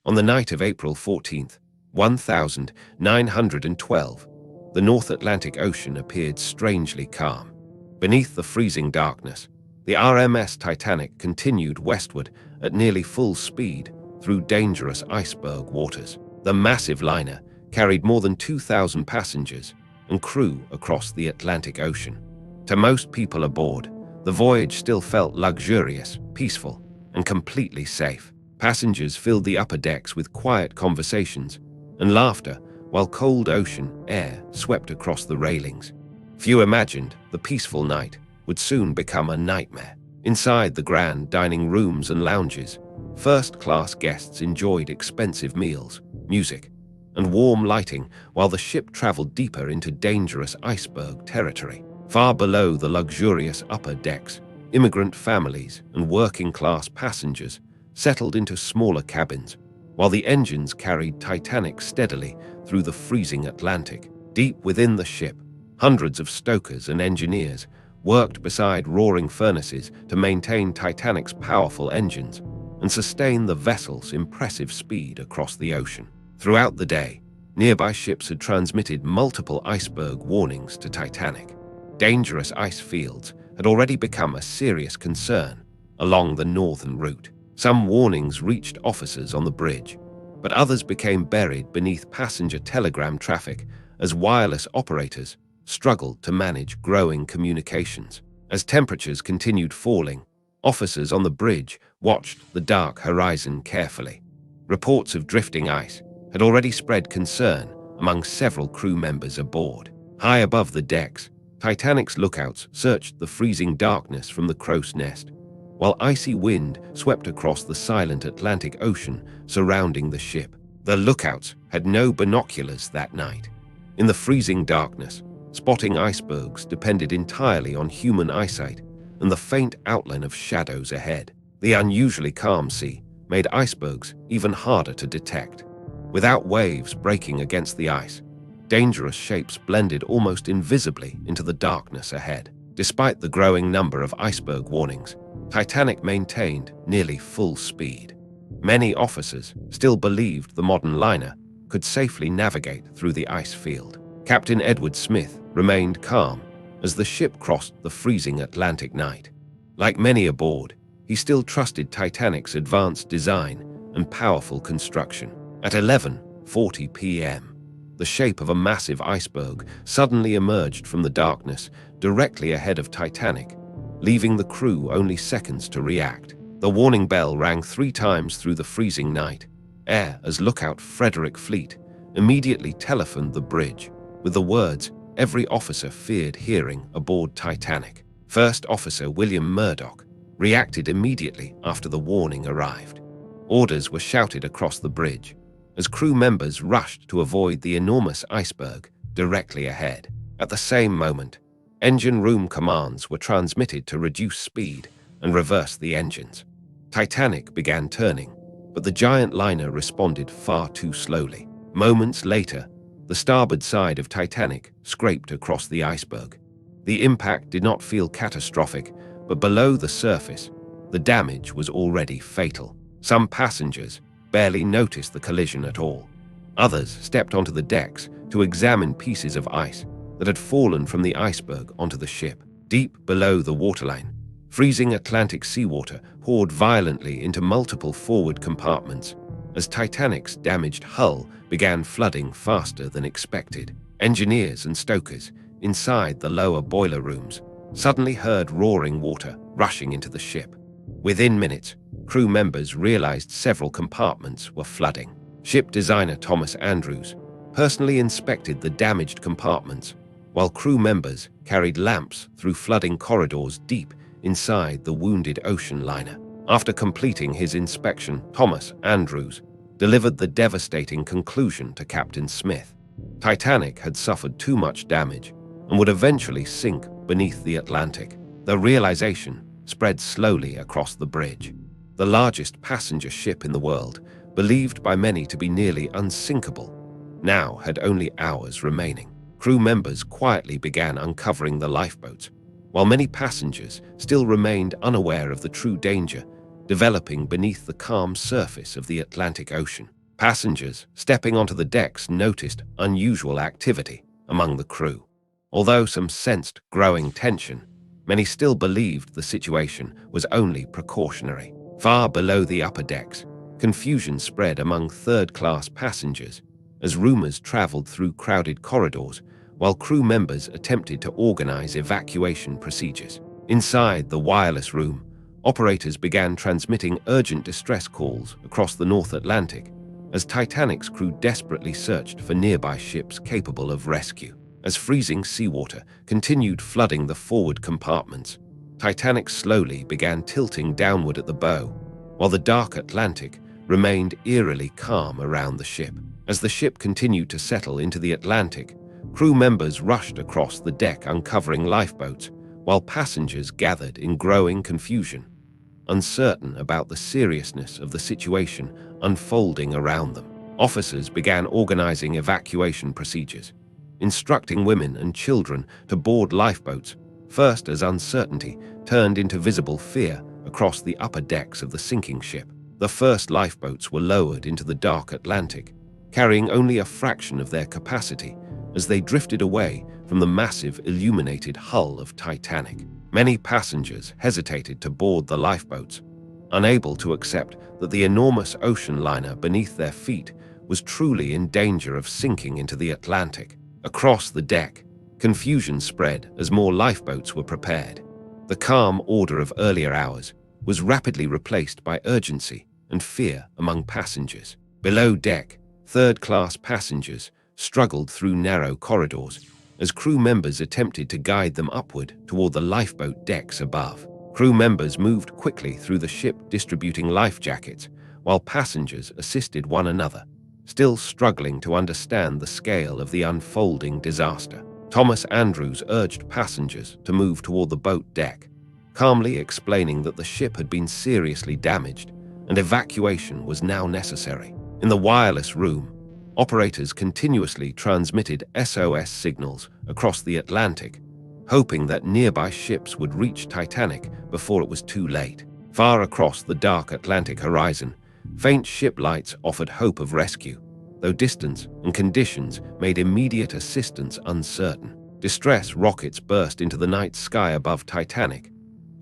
On the night of April 14th, 1912, the North Atlantic Ocean appeared strangely calm. Beneath the freezing darkness, the RMS Titanic continued westward at nearly full speed through dangerous iceberg waters. The massive liner carried more than 2,000 passengers and crew across the Atlantic Ocean. To most people aboard, the voyage still felt luxurious, peaceful, and completely safe. Passengers filled the upper decks with quiet conversations and laughter while cold ocean air swept across the railings. Few imagined the peaceful night would soon become a nightmare. Inside the grand dining rooms and lounges, first-class guests enjoyed expensive meals, music, and warm lighting while the ship traveled deeper into dangerous iceberg territory. Far below the luxurious upper decks, immigrant families and working-class passengers settled into smaller cabins, while the engines carried Titanic steadily through the freezing Atlantic. Deep within the ship, hundreds of stokers and engineers worked beside roaring furnaces to maintain Titanic's powerful engines and sustain the vessel's impressive speed across the ocean. Throughout the day, nearby ships had transmitted multiple iceberg warnings to Titanic. Dangerous ice fields had already become a serious concern along the northern route. Some warnings reached officers on the bridge, but others became buried beneath passenger telegram traffic as wireless operators struggled to manage growing communications. As temperatures continued falling, officers on the bridge watched the dark horizon carefully. Reports of drifting ice had already spread concern among several crew members aboard. High above the decks, Titanic's lookouts searched the freezing darkness from the crow's nest, while icy wind swept across the silent Atlantic Ocean surrounding the ship. The lookouts had no binoculars that night. In the freezing darkness, spotting icebergs depended entirely on human eyesight and the faint outline of shadows ahead. The unusually calm sea made icebergs even harder to detect. Without waves breaking against the ice, dangerous shapes blended almost invisibly into the darkness ahead. Despite the growing number of iceberg warnings, Titanic maintained nearly full speed. Many officers still believed the modern liner could safely navigate through the ice field. Captain Edward Smith remained calm as the ship crossed the freezing Atlantic night. Like many aboard, he still trusted Titanic's advanced design and powerful construction. At 11:40 p.m., the shape of a massive iceberg suddenly emerged from the darkness directly ahead of Titanic, leaving the crew only seconds to react. The warning bell rang 3 times through the freezing night air as lookout Frederick Fleet immediately telephoned the bridge with the words every officer feared hearing aboard Titanic. First Officer William Murdoch reacted immediately after the warning arrived. Orders were shouted across the bridge as crew members rushed to avoid the enormous iceberg directly ahead. At the same moment, engine room commands were transmitted to reduce speed and reverse the engines. Titanic began turning, but the giant liner responded far too slowly. Moments later, the starboard side of Titanic scraped across the iceberg. The impact did not feel catastrophic, but below the surface, the damage was already fatal. Some passengers barely noticed the collision at all. Others stepped onto the decks to examine pieces of ice that had fallen from the iceberg onto the ship. Deep below the waterline, freezing Atlantic seawater poured violently into multiple forward compartments as Titanic's damaged hull began flooding faster than expected. Engineers and stokers inside the lower boiler rooms suddenly heard roaring water rushing into the ship. Within minutes, crew members realized several compartments were flooding. Ship designer Thomas Andrews personally inspected the damaged compartments, while crew members carried lamps through flooding corridors deep inside the wounded ocean liner. After completing his inspection, Thomas Andrews delivered the devastating conclusion to Captain Smith. Titanic had suffered too much damage and would eventually sink beneath the Atlantic. The realization spread slowly across the bridge. The largest passenger ship in the world, believed by many to be nearly unsinkable, now had only hours remaining. Crew members quietly began uncovering the lifeboats, while many passengers still remained unaware of the true danger developing beneath the calm surface of the Atlantic Ocean. Passengers stepping onto the decks noticed unusual activity among the crew. Although some sensed growing tension, many still believed the situation was only precautionary. Far below the upper decks, confusion spread among third-class passengers as rumors traveled through crowded corridors while crew members attempted to organize evacuation procedures. Inside the wireless room, operators began transmitting urgent distress calls across the North Atlantic as Titanic's crew desperately searched for nearby ships capable of rescue. As freezing seawater continued flooding the forward compartments, Titanic slowly began tilting downward at the bow, while the dark Atlantic remained eerily calm around the ship. As the ship continued to settle into the Atlantic, crew members rushed across the deck uncovering lifeboats, while passengers gathered in growing confusion, uncertain about the seriousness of the situation unfolding around them. Officers began organizing evacuation procedures, instructing women and children to board lifeboats, first as uncertainty turned into visible fear across the upper decks of the sinking ship. The first lifeboats were lowered into the dark Atlantic, carrying only a fraction of their capacity as they drifted away from the massive illuminated hull of Titanic. Many passengers hesitated to board the lifeboats, unable to accept that the enormous ocean liner beneath their feet was truly in danger of sinking into the Atlantic. Across the deck, confusion spread as more lifeboats were prepared. The calm order of earlier hours was rapidly replaced by urgency and fear among passengers. Below deck, third-class passengers struggled through narrow corridors as crew members attempted to guide them upward toward the lifeboat decks above. Crew members moved quickly through the ship distributing life jackets, while passengers assisted one another, still struggling to understand the scale of the unfolding disaster. Thomas Andrews urged passengers to move toward the boat deck, calmly explaining that the ship had been seriously damaged and evacuation was now necessary. In the wireless room, operators continuously transmitted SOS signals across the Atlantic, hoping that nearby ships would reach Titanic before it was too late. Far across the dark Atlantic horizon, faint ship lights offered hope of rescue, though distance and conditions made immediate assistance uncertain. Distress rockets burst into the night sky above Titanic,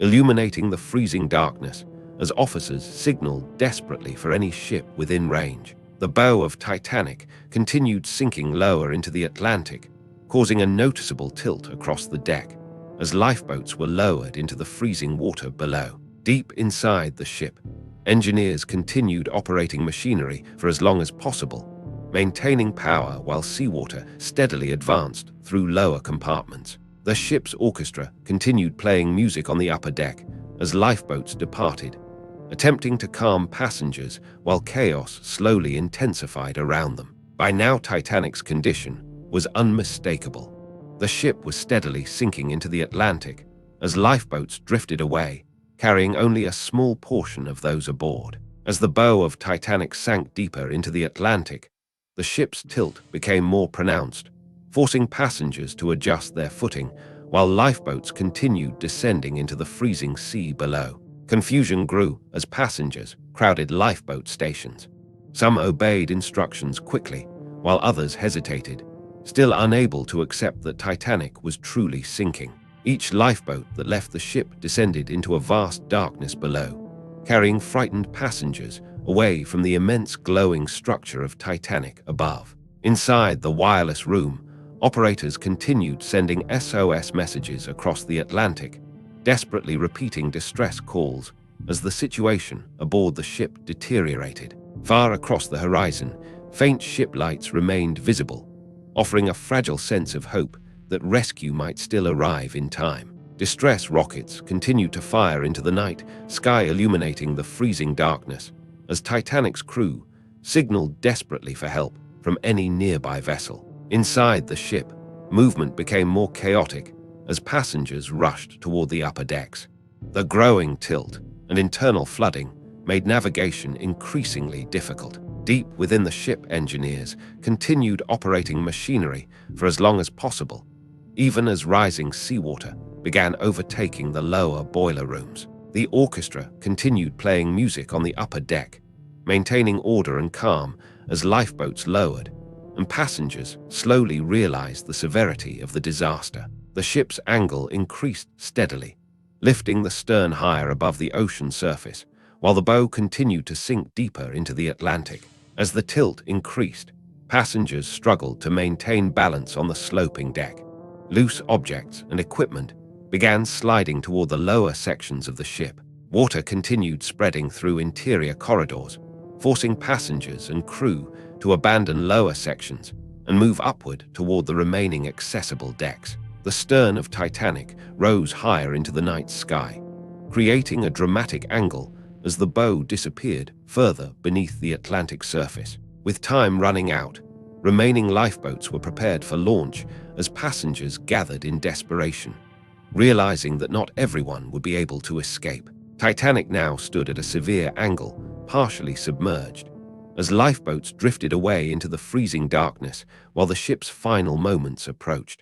illuminating the freezing darkness as officers signaled desperately for any ship within range. The bow of Titanic continued sinking lower into the Atlantic, causing a noticeable tilt across the deck as lifeboats were lowered into the freezing water below. Deep inside the ship, engineers continued operating machinery for as long as possible, maintaining power while seawater steadily advanced through lower compartments. The ship's orchestra continued playing music on the upper deck as lifeboats departed, attempting to calm passengers while chaos slowly intensified around them. By now, Titanic's condition was unmistakable. The ship was steadily sinking into the Atlantic as lifeboats drifted away, carrying only a small portion of those aboard. As the bow of Titanic sank deeper into the Atlantic, the ship's tilt became more pronounced, forcing passengers to adjust their footing while lifeboats continued descending into the freezing sea below. Confusion grew as passengers crowded lifeboat stations. Some obeyed instructions quickly, while others hesitated, still unable to accept that Titanic was truly sinking. Each lifeboat that left the ship descended into a vast darkness below, carrying frightened passengers away from the immense glowing structure of Titanic above. Inside the wireless room, operators continued sending SOS messages across the Atlantic, desperately repeating distress calls as the situation aboard the ship deteriorated. Far across the horizon, faint ship lights remained visible, offering a fragile sense of hope that rescue might still arrive in time. Distress rockets continued to fire into the night sky, illuminating the freezing darkness as Titanic's crew signaled desperately for help from any nearby vessel. Inside the ship, movement became more chaotic as passengers rushed toward the upper decks. The growing tilt and internal flooding made navigation increasingly difficult. Deep within the ship, engineers continued operating machinery for as long as possible, even as rising seawater began overtaking the lower boiler rooms. The orchestra continued playing music on the upper deck, maintaining order and calm as lifeboats lowered, and passengers slowly realized the severity of the disaster. The ship's angle increased steadily, lifting the stern higher above the ocean surface, while the bow continued to sink deeper into the Atlantic. As the tilt increased, passengers struggled to maintain balance on the sloping deck. Loose objects and equipment began sliding toward the lower sections of the ship. Water continued spreading through interior corridors, forcing passengers and crew to abandon lower sections and move upward toward the remaining accessible decks. The stern of Titanic rose higher into the night sky, creating a dramatic angle as the bow disappeared further beneath the Atlantic surface. With time running out, remaining lifeboats were prepared for launch as passengers gathered in desperation, realizing that not everyone would be able to escape. Titanic now stood at a severe angle, partially submerged, as lifeboats drifted away into the freezing darkness while the ship's final moments approached.